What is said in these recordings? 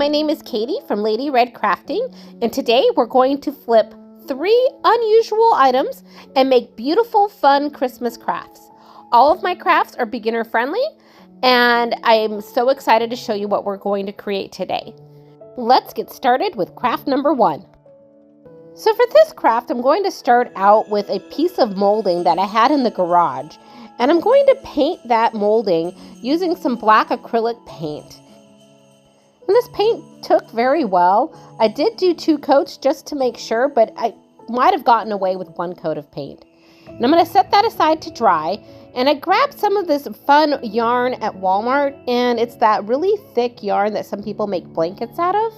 my name is Katie from Lady Red Crafting, and today we're going to flip 3 unusual items and make beautiful, fun Christmas crafts. All of my crafts are beginner friendly, and I'm so excited to show you what we're going to create today. Let's get started with craft number 1. So for this craft, I'm going to start out with a piece of molding that I had in the garage, and I'm going to paint that molding using some black acrylic paint. And this paint took very well. I did do 2 coats just to make sure, but I might have gotten away with 1 coat of paint. And I'm going to set that aside to dry. And I grabbed some of this fun yarn at Walmart, and it's that really thick yarn that some people make blankets out of.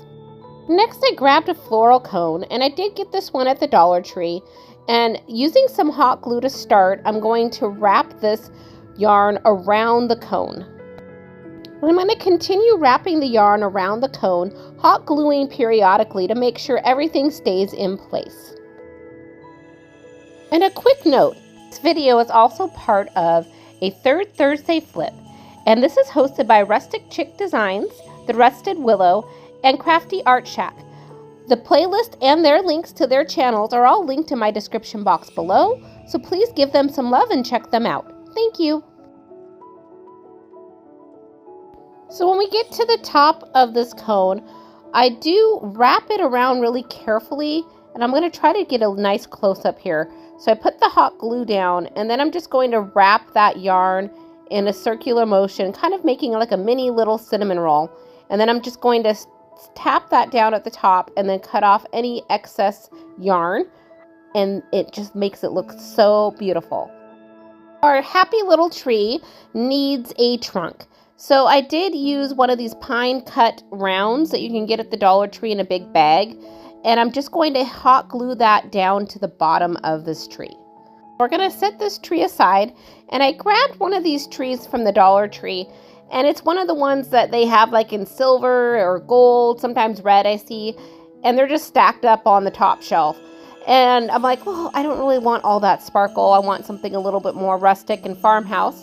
Next, I grabbed a floral cone, and I did get this one at the Dollar Tree. And using some hot glue to start, I'm going to wrap this yarn around the cone. I'm going to continue wrapping the yarn around the cone, hot gluing periodically to make sure everything stays in place. And a quick note, this video is also part of a Third Thursday flip, and this is hosted by Rustic Chick Designs, The Rusted Willow, and Crafty Art Shack. The playlist and their links to their channels are all linked in my description box below, so please give them some love and check them out. Thank you. So when we get to the top of this cone, I do wrap it around really carefully, and I'm going to try to get a nice close-up here. So I put the hot glue down, and then I'm just going to wrap that yarn in a circular motion, kind of making like a mini little cinnamon roll. And then I'm just going to tap that down at the top and then cut off any excess yarn, and it just makes it look so beautiful. Our happy little tree needs a trunk. So I did use one of these pine cut rounds that you can get at the Dollar Tree in a big bag, and I'm just going to hot glue that down to the bottom of this tree. We're going to set this tree aside, and I grabbed one of these trees from the Dollar Tree, and it's one of the ones that they have like in silver or gold, sometimes red I see, and they're just stacked up on the top shelf. And I'm like, well, I don't really want all that sparkle. I want something a little bit more rustic and farmhouse.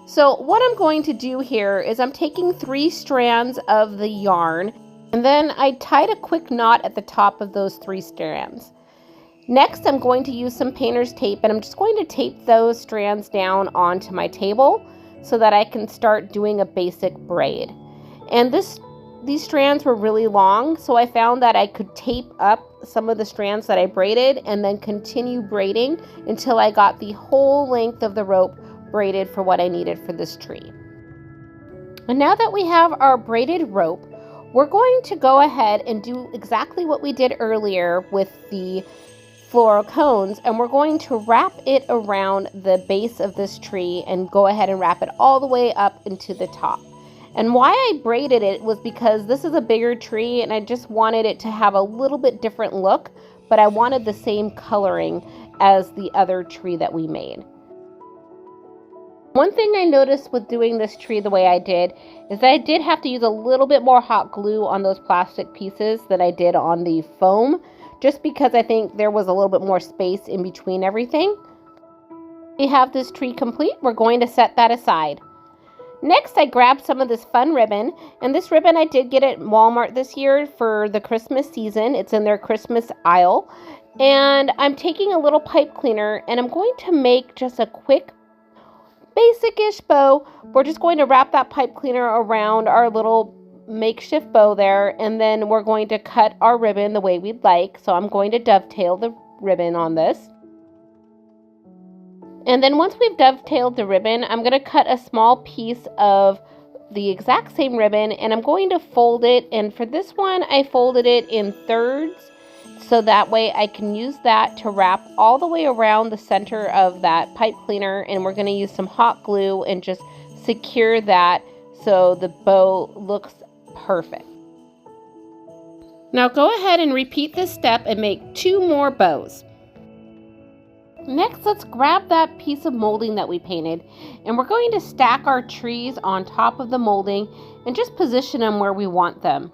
So what I'm going to do here is I'm taking 3 strands of the yarn, and then I tied a quick knot at the top of those 3 strands. Next, I'm going to use some painter's tape, and I'm just going to tape those strands down onto my table so that I can start doing a basic braid. And these strands were really long, so I found that I could tape up some of the strands that I braided and then continue braiding until I got the whole length of the rope braided for what I needed for this tree. And now that we have our braided rope, we're going to go ahead and do exactly what we did earlier with the floral cones, and we're going to wrap it around the base of this tree and go ahead and wrap it all the way up into the top. And why I braided it was because this is a bigger tree and I just wanted it to have a little bit different look, but I wanted the same coloring as the other tree that we made. One thing I noticed with doing this tree the way I did is that I did have to use a little bit more hot glue on those plastic pieces than I did on the foam, just because I think there was a little bit more space in between everything. We have this tree complete. We're going to set that aside. Next, I grabbed some of this fun ribbon, and this ribbon I did get at Walmart this year for the Christmas season. It's in their Christmas aisle, and I'm taking a little pipe cleaner, and I'm going to make just a quick basic-ish bow. We're just going to wrap that pipe cleaner around our little makeshift bow there, and then we're going to cut our ribbon the way we'd like. So I'm going to dovetail the ribbon on this. And then once we've dovetailed the ribbon, I'm going to cut a small piece of the exact same ribbon, and I'm going to fold it. And for this one, I folded it in thirds, so that way I can use that to wrap all the way around the center of that pipe cleaner, and we're going to use some hot glue and just secure that so the bow looks perfect. Now go ahead and repeat this step and make 2 more bows. Next, let's grab that piece of molding that we painted, and we're going to stack our trees on top of the molding and just position them where we want them.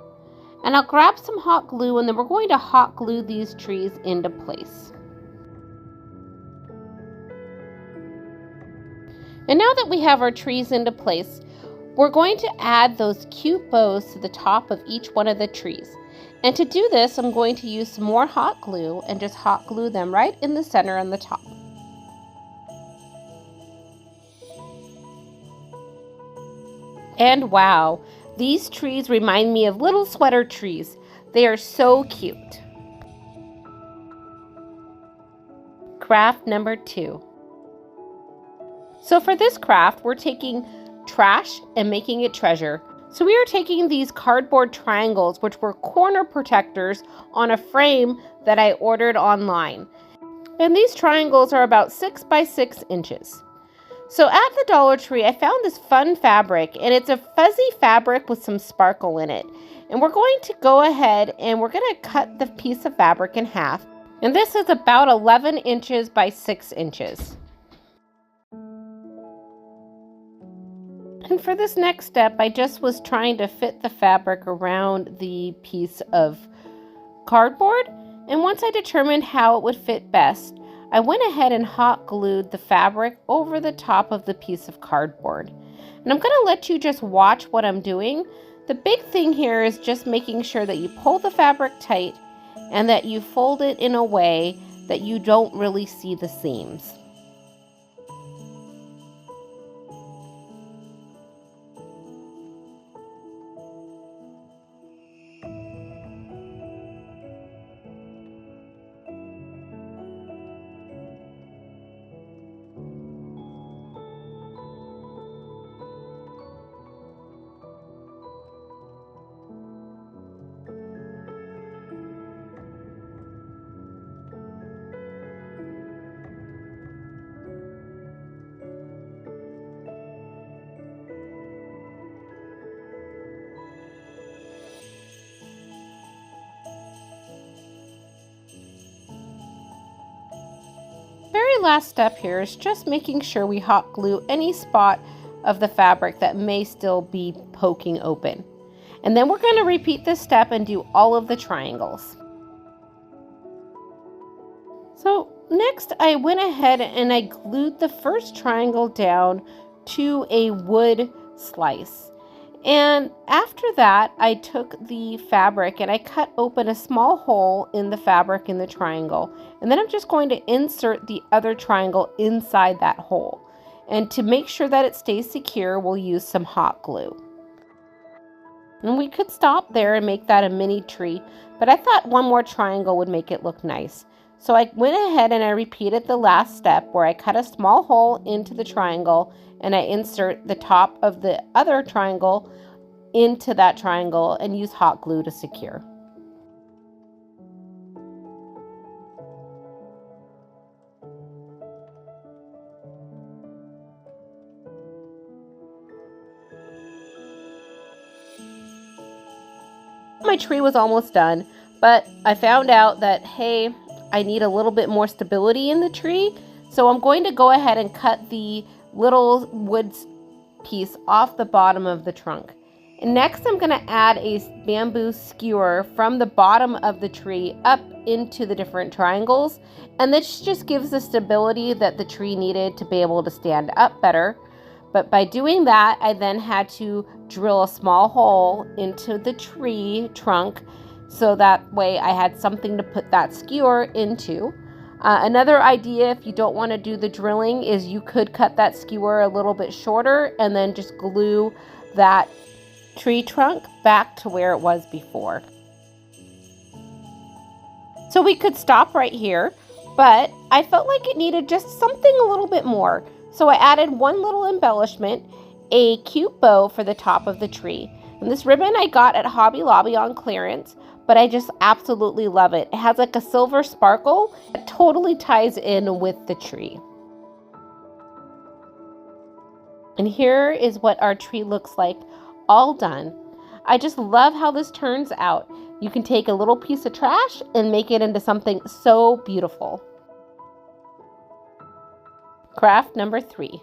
And I'll grab some hot glue, and then we're going to hot glue these trees into place. And now that we have our trees into place, we're going to add those cute bows to the top of each one of the trees. And to do this, I'm going to use some more hot glue and just hot glue them right in the center on the top. And wow, these trees remind me of little sweater trees. They are so cute. Craft number 2. So for this craft, we're taking trash and making it treasure. So we are taking these cardboard triangles, which were corner protectors on a frame that I ordered online. And these triangles are about 6 by 6 inches. So at the Dollar Tree, I found this fun fabric, and it's a fuzzy fabric with some sparkle in it. And we're going to go ahead and we're going to cut the piece of fabric in half. And this is about 11 inches by 6 inches. And for this next step, I just was trying to fit the fabric around the piece of cardboard. And once I determined how it would fit best, I went ahead and hot glued the fabric over the top of the piece of cardboard. And I'm going to let you just watch what I'm doing. The big thing here is just making sure that you pull the fabric tight and that you fold it in a way that you don't really see the seams. Very last step here is just making sure we hot glue any spot of the fabric that may still be poking open. And then we're going to repeat this step and do all of the triangles. So next I went ahead and I glued the first triangle down to a wood slice. And after that, I took the fabric and I cut open a small hole in the fabric in the triangle. And then I'm just going to insert the other triangle inside that hole. And to make sure that it stays secure, we'll use some hot glue. And we could stop there and make that a mini tree, but I thought one more triangle would make it look nice. So I went ahead and I repeated the last step where I cut a small hole into the triangle and I insert the top of the other triangle into that triangle and use hot glue to secure. My tree was almost done, but I found out that, hey, I need a little bit more stability in the tree. So I'm going to go ahead and cut the little wood piece off the bottom of the trunk. And next I'm going to add a bamboo skewer from the bottom of the tree up into the different triangles. And this just gives the stability that the tree needed to be able to stand up better. But by doing that, I then had to drill a small hole into the tree trunk so that way I had something to put that skewer into. Another idea, if you don't want to do the drilling, is you could cut that skewer a little bit shorter and then just glue that tree trunk back to where it was before. So we could stop right here, but I felt like it needed just something a little bit more. So I added one little embellishment, a cute bow for the top of the tree. And this ribbon I got at Hobby Lobby on clearance, but I just absolutely love it. It has like a silver sparkle that totally ties in with the tree. And here is what our tree looks like, all done. I just love how this turns out. You can take a little piece of trash and make it into something so beautiful. Craft number 3.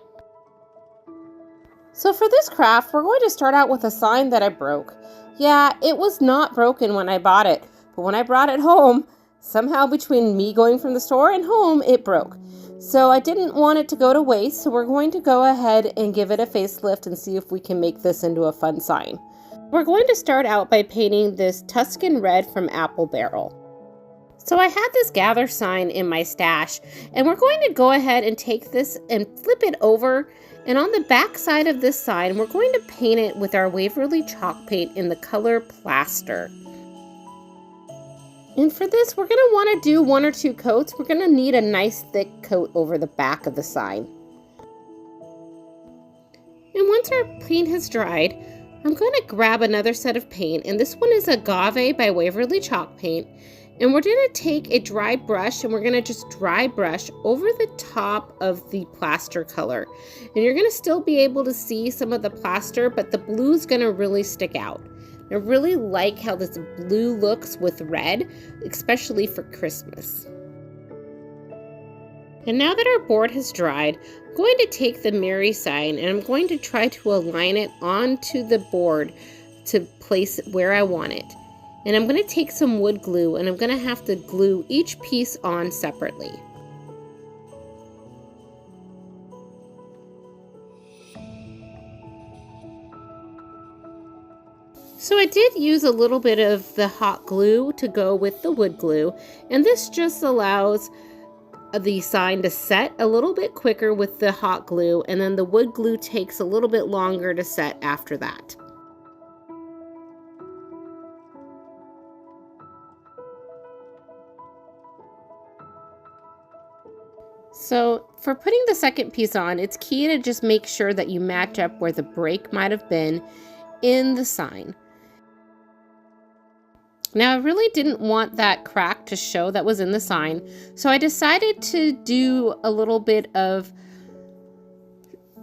So for this craft, we're going to start out with a sign that I broke. Yeah, it was not broken when I bought it, but when I brought it home, somehow between me going from the store and home, it broke. So I didn't want it to go to waste, so we're going to go ahead and give it a facelift and see if we can make this into a fun sign. We're going to start out by painting this Tuscan red from Apple Barrel. So I had this gather sign in my stash, and we're going to go ahead and take this and flip it over, and on the back side of this sign, we're going to paint it with our Waverly chalk paint in the color Plaster. And for this, we're going to want to do 1 or 2 coats. We're going to need a nice thick coat over the back of the sign. And once our paint has dried, I'm going to grab another set of paint, and this one is Agave by Waverly chalk paint. And we're going to take a dry brush, and we're going to just dry brush over the top of the plaster color. And you're going to still be able to see some of the plaster, but the blue is going to really stick out. I really like how this blue looks with red, especially for Christmas. And now that our board has dried, I'm going to take the Mary sign and I'm going to try to align it onto the board to place it where I want it. And I'm going to take some wood glue and I'm going to have to glue each piece on separately. So I did use a little bit of the hot glue to go with the wood glue, and this just allows the sign to set a little bit quicker with the hot glue, and then the wood glue takes a little bit longer to set after that. So for putting the second piece on, it's key to just make sure that you match up where the break might have been in the sign. Now I really didn't want that crack to show that was in the sign, so I decided to do a little bit of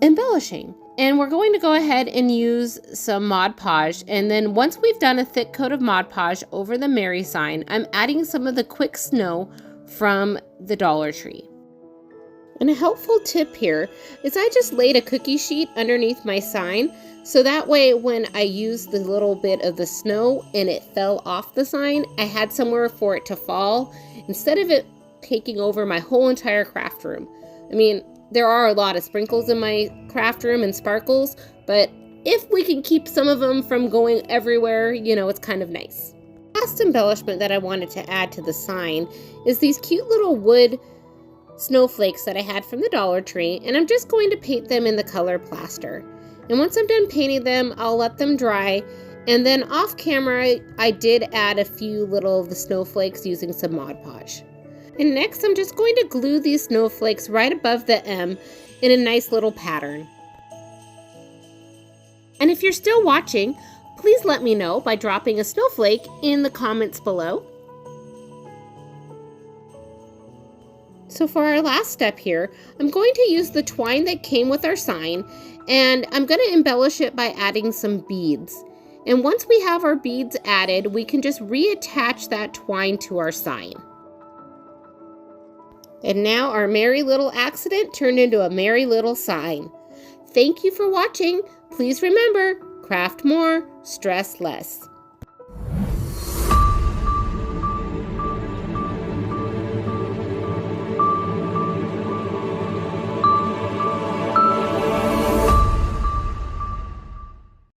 embellishing. And we're going to go ahead and use some Mod Podge, and then once we've done a thick coat of Mod Podge over the Mary sign, I'm adding some of the quick snow from the Dollar Tree. And a helpful tip here is I just laid a cookie sheet underneath my sign, so that way when I used the little bit of the snow and it fell off the sign, I had somewhere for it to fall instead of it taking over my whole entire craft room. I mean, there are a lot of sprinkles in my craft room and sparkles, but if we can keep some of them from going everywhere, you know, it's kind of nice. Last embellishment that I wanted to add to the sign is these cute little wood snowflakes that I had from the Dollar Tree, and I'm just going to paint them in the color Plaster. And once I'm done painting them, I'll let them dry, and then off camera I did add a few little of the snowflakes using some Mod Podge. And next I'm just going to glue these snowflakes right above the M in a nice little pattern. And if you're still watching, please let me know by dropping a snowflake in the comments below. So for our last step here, I'm going to use the twine that came with our sign, and I'm going to embellish it by adding some beads. And once we have our beads added, we can just reattach that twine to our sign. And now our merry little accident turned into a merry little sign. Thank you for watching. Please remember, craft more, stress less.